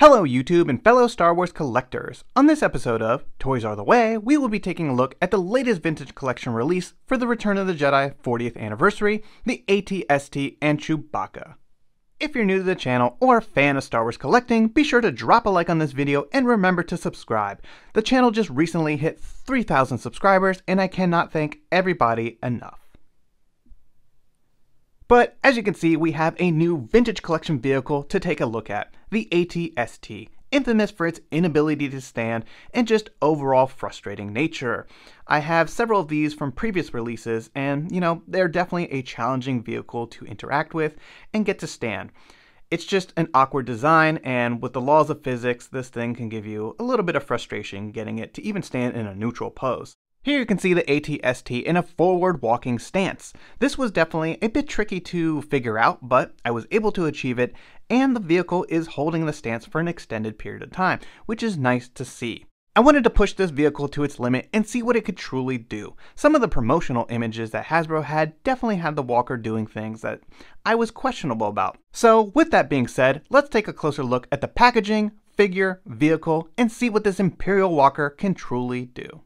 Hello YouTube and fellow Star Wars collectors. On this episode of Toys Are the Way, we will be taking a look at the latest vintage collection release for the Return of the Jedi 40th anniversary, the AT-ST and Chewbacca. If you're new to the channel or a fan of Star Wars collecting, be sure to drop a like on this video and remember to subscribe. The channel just recently hit 3,000 subscribers and I cannot thank everybody enough. But as you can see, we have a new vintage collection vehicle to take a look at, the AT-ST, infamous for its inability to stand and just overall frustrating nature. I have several of these from previous releases and, they're definitely a challenging vehicle to interact with and get to stand. It's just an awkward design, and with the laws of physics, this thing can give you a little bit of frustration getting it to even stand in a neutral pose. Here you can see the AT-ST in a forward walking stance. This was definitely a bit tricky to figure out, but I was able to achieve it, and the vehicle is holding the stance for an extended period of time, which is nice to see. I wanted to push this vehicle to its limit and see what it could truly do. Some of the promotional images that Hasbro had definitely had the walker doing things that I was questionable about. So with that being said, let's take a closer look at the packaging, figure, vehicle, and see what this Imperial walker can truly do.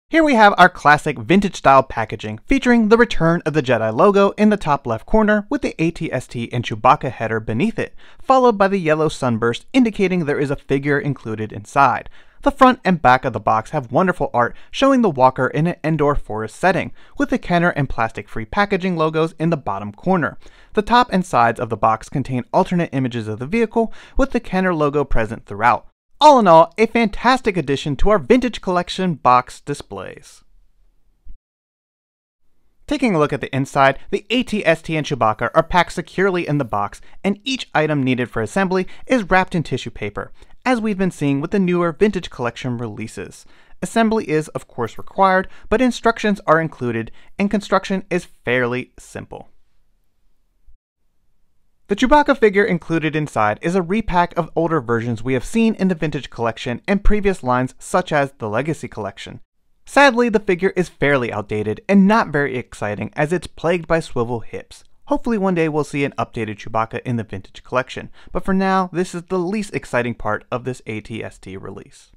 Here we have our classic vintage style packaging featuring the Return of the Jedi logo in the top left corner with the AT-ST and Chewbacca header beneath it, followed by the yellow sunburst indicating there is a figure included inside. The front and back of the box have wonderful art showing the walker in an Endor forest setting, with the Kenner and plastic-free packaging logos in the bottom corner. The top and sides of the box contain alternate images of the vehicle with the Kenner logo present throughout. All in all, a fantastic addition to our vintage collection box displays. Taking a look at the inside, the AT-ST and Chewbacca are packed securely in the box, and each item needed for assembly is wrapped in tissue paper, as we've been seeing with the newer vintage collection releases. Assembly is, of course, required, but instructions are included, and construction is fairly simple. The Chewbacca figure included inside is a repack of older versions we have seen in the vintage collection and previous lines such as the Legacy collection. Sadly, the figure is fairly outdated and not very exciting as it's plagued by swivel hips. Hopefully one day we'll see an updated Chewbacca in the vintage collection, but for now this is the least exciting part of this AT-ST release.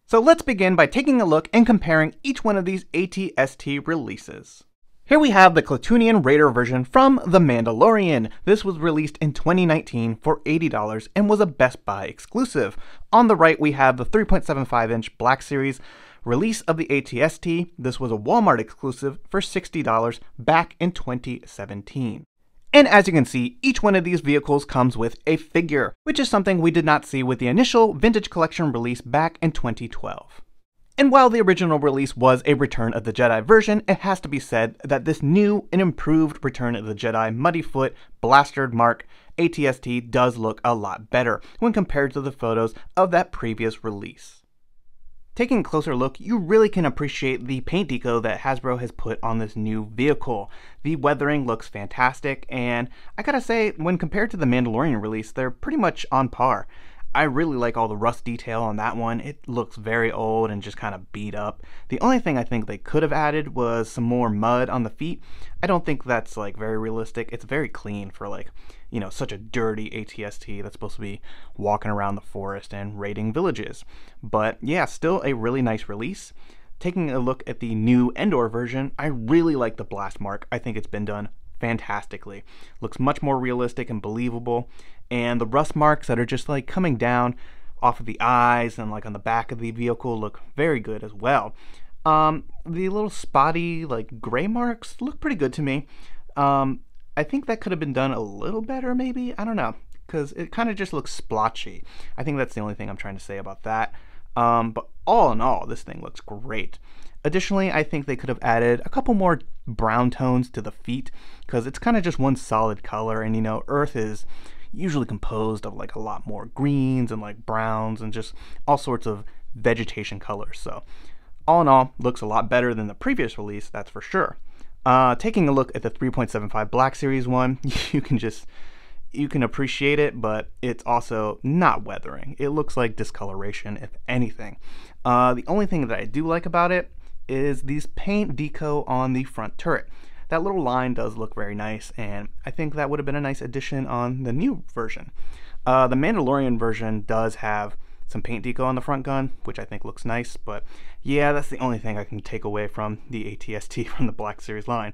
So let's begin by taking a look and comparing each one of these AT-ST releases. Here we have the Klatooinian Raider version from The Mandalorian. This was released in 2019 for $80 and was a Best Buy exclusive. On the right we have the 3.75-inch Black Series release of the AT-ST. This was a Walmart exclusive for $60 back in 2017. And as you can see, each one of these vehicles comes with a figure, which is something we did not see with the initial vintage collection release back in 2012. And while the original release was a Return of the Jedi version, it has to be said that this new and improved Return of the Jedi Muddyfoot Blastered Mark AT-ST does look a lot better when compared to the photos of that previous release. Taking a closer look, you really can appreciate the paint deco that Hasbro has put on this new vehicle. The weathering looks fantastic, and I gotta say, when compared to the Mandalorian release, they're pretty much on par. I really like all the rust detail on that one. It looks very old and just kind of beat up. The only thing I think they could have added was some more mud on the feet. I don't think that's very realistic. It's very clean for such a dirty AT-ST that's supposed to be walking around the forest and raiding villages. But yeah, still a really nice release. Taking a look at the new Endor version, I really like the blast mark. I think it's been done fantastically. Looks much more realistic and believable, and the rust marks that are just coming down off of the eyes and on the back of the vehicle look very good as well. The little spotty gray marks look pretty good to me. I think that could have been done a little better maybe, I don't know, because it kind of just looks splotchy. I think that's the only thing I'm trying to say about that. But all in all, this thing looks great. Additionally, I think they could have added a couple more brown tones to the feet, because it's kind of just one solid color, and Earth is usually composed of a lot more greens and browns and just all sorts of vegetation colors. So all in all, looks a lot better than the previous release, that's for sure. Taking a look at the 3.75 Black Series one, you can appreciate it, but it's also not weathering. It looks like discoloration, if anything. The only thing that I do like about it is these paint deco on the front turret. That little line does look very nice, and I think that would have been a nice addition on the new version. The Mandalorian version does have some paint deco on the front gun, which I think looks nice, but yeah, that's the only thing I can take away from the ATST from the Black Series line.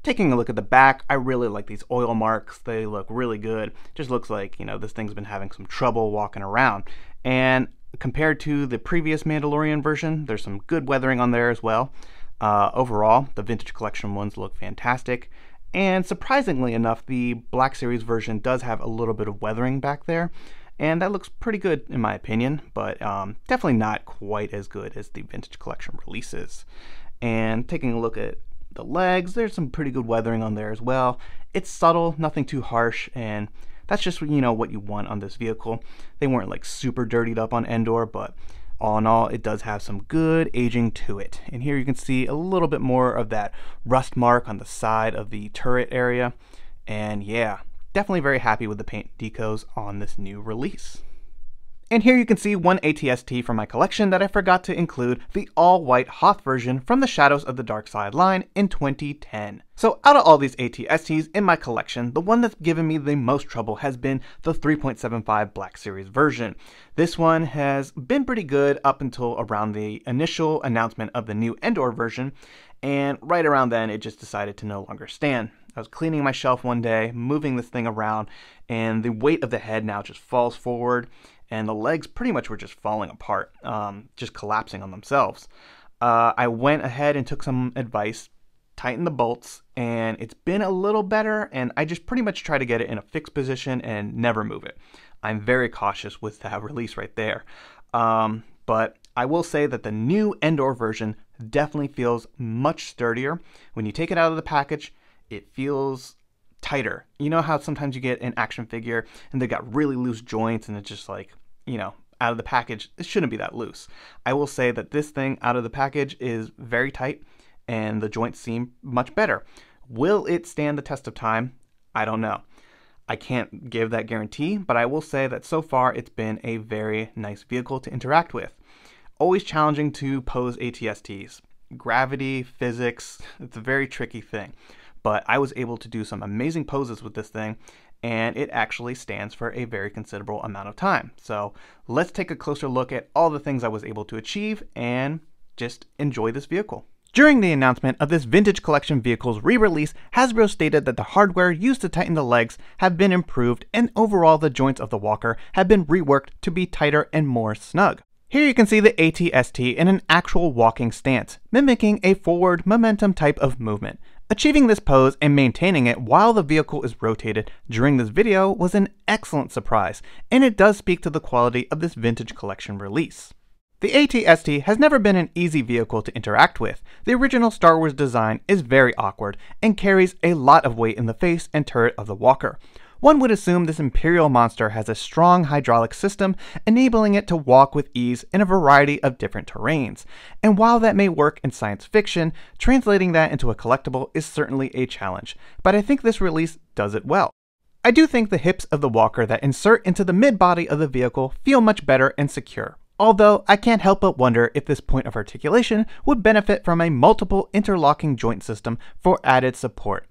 Taking a look at the back, I really like these oil marks. They look really good. Just looks like, this thing's been having some trouble walking around. And compared to the previous Mandalorian version, there's some good weathering on there as well. Overall, the Vintage Collection ones look fantastic. And surprisingly enough, the Black Series version does have a little bit of weathering back there. And that looks pretty good in my opinion, but definitely not quite as good as the Vintage Collection releases. And taking a look at the legs, there's some pretty good weathering on there as well. It's subtle, nothing too harsh, and that's just what you want on this vehicle. They weren't like super dirtied up on Endor, but all in all, it does have some good aging to it. And here you can see a little bit more of that rust mark on the side of the turret area. And yeah, definitely very happy with the paint decos on this new release. And here you can see one ATST from my collection that I forgot to include, the all-white Hoth version from the Shadows of the Dark Side line in 2010. So out of all these ATSTs in my collection, the one that's given me the most trouble has been the 3.75 Black Series version. This one has been pretty good up until around the initial announcement of the new Endor version, and right around then it just decided to no longer stand. I was cleaning my shelf one day, moving this thing around, and the weight of the head now just falls forward, and the legs pretty much were just falling apart, just collapsing on themselves. I went ahead and took some advice, tightened the bolts, and it's been a little better, and I just pretty much try to get it in a fixed position and never move it. I'm very cautious with that release right there. But I will say that the new Endor version definitely feels much sturdier. When you take it out of the package, it feels tighter. You know how sometimes you get an action figure and they got really loose joints and it's just like, out of the package, it shouldn't be that loose. I will say that this thing out of the package is very tight and the joints seem much better. Will it stand the test of time? I don't know. I can't give that guarantee, but I will say that so far it's been a very nice vehicle to interact with. Always challenging to pose ATSTs. Gravity, physics, it's a very tricky thing. But I was able to do some amazing poses with this thing, and it actually stands for a very considerable amount of time. So let's take a closer look at all the things I was able to achieve and just enjoy this vehicle. During the announcement of this Vintage Collection vehicle's re-release, Hasbro stated that the hardware used to tighten the legs have been improved and overall the joints of the walker have been reworked to be tighter and more snug. Here you can see the ATST in an actual walking stance, mimicking a forward momentum type of movement. Achieving this pose and maintaining it while the vehicle is rotated during this video was an excellent surprise, and it does speak to the quality of this Vintage Collection release. The ATST has never been an easy vehicle to interact with. The original Star Wars design is very awkward and carries a lot of weight in the face and turret of the walker. One would assume this Imperial monster has a strong hydraulic system, enabling it to walk with ease in a variety of different terrains. And while that may work in science fiction, translating that into a collectible is certainly a challenge, but I think this release does it well. I do think the hips of the walker that insert into the mid-body of the vehicle feel much better and secure. Although I can't help but wonder if this point of articulation would benefit from a multiple interlocking joint system for added support.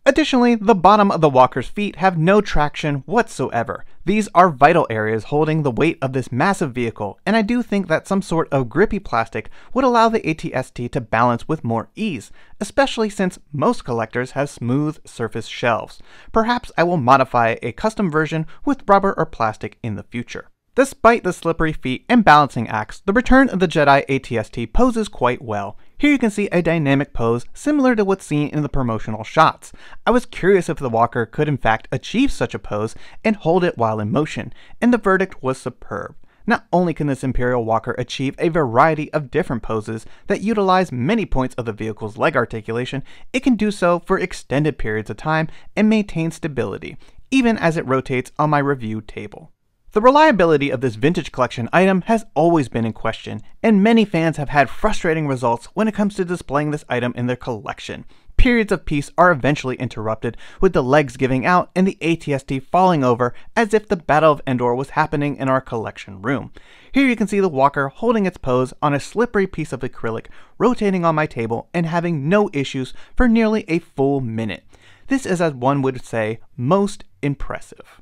Additionally, the bottom of the walker's feet have no traction whatsoever. These are vital areas holding the weight of this massive vehicle, and I do think that some sort of grippy plastic would allow the ATST to balance with more ease, especially since most collectors have smooth surface shelves. Perhaps I will modify a custom version with rubber or plastic in the future. Despite the slippery feet and balancing acts, the Return of the Jedi ATST poses quite well. Here you can see a dynamic pose similar to what's seen in the promotional shots. I was curious if the walker could in fact achieve such a pose and hold it while in motion, and the verdict was superb. Not only can this Imperial walker achieve a variety of different poses that utilize many points of the vehicle's leg articulation, it can do so for extended periods of time and maintain stability, even as it rotates on my review table. The reliability of this Vintage Collection item has always been in question, and many fans have had frustrating results when it comes to displaying this item in their collection. Periods of peace are eventually interrupted, with the legs giving out and the ATST falling over as if the Battle of Endor was happening in our collection room. Here you can see the walker holding its pose on a slippery piece of acrylic, rotating on my table and having no issues for nearly a full minute. This is, as one would say, most impressive.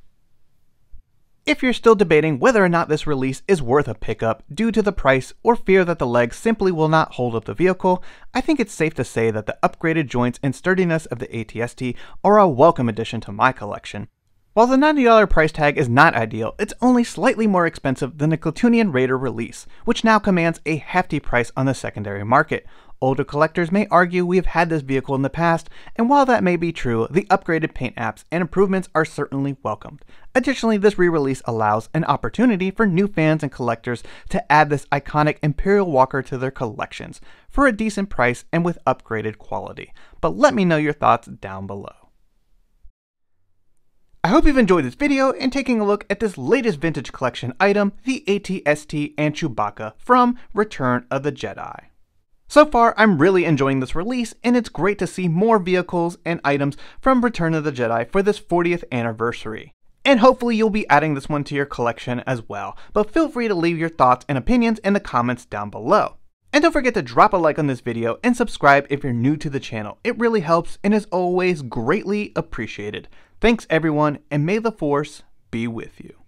If you're still debating whether or not this release is worth a pickup due to the price or fear that the legs simply will not hold up the vehicle, I think it's safe to say that the upgraded joints and sturdiness of the ATST are a welcome addition to my collection. While the $90 price tag is not ideal, it's only slightly more expensive than the Klatooinian Raider release, which now commands a hefty price on the secondary market. Older collectors may argue we have had this vehicle in the past, and while that may be true, the upgraded paint apps and improvements are certainly welcomed. Additionally, this re-release allows an opportunity for new fans and collectors to add this iconic Imperial Walker to their collections, for a decent price and with upgraded quality. But let me know your thoughts down below. I hope you've enjoyed this video and taking a look at this latest vintage collection item, the ATST and Chewbacca from Return of the Jedi. So far, I'm really enjoying this release, and it's great to see more vehicles and items from Return of the Jedi for this 40th anniversary. And hopefully you'll be adding this one to your collection as well, but feel free to leave your thoughts and opinions in the comments down below. And don't forget to drop a like on this video and subscribe if you're new to the channel. It really helps and is always greatly appreciated. Thanks everyone, and may the Force be with you.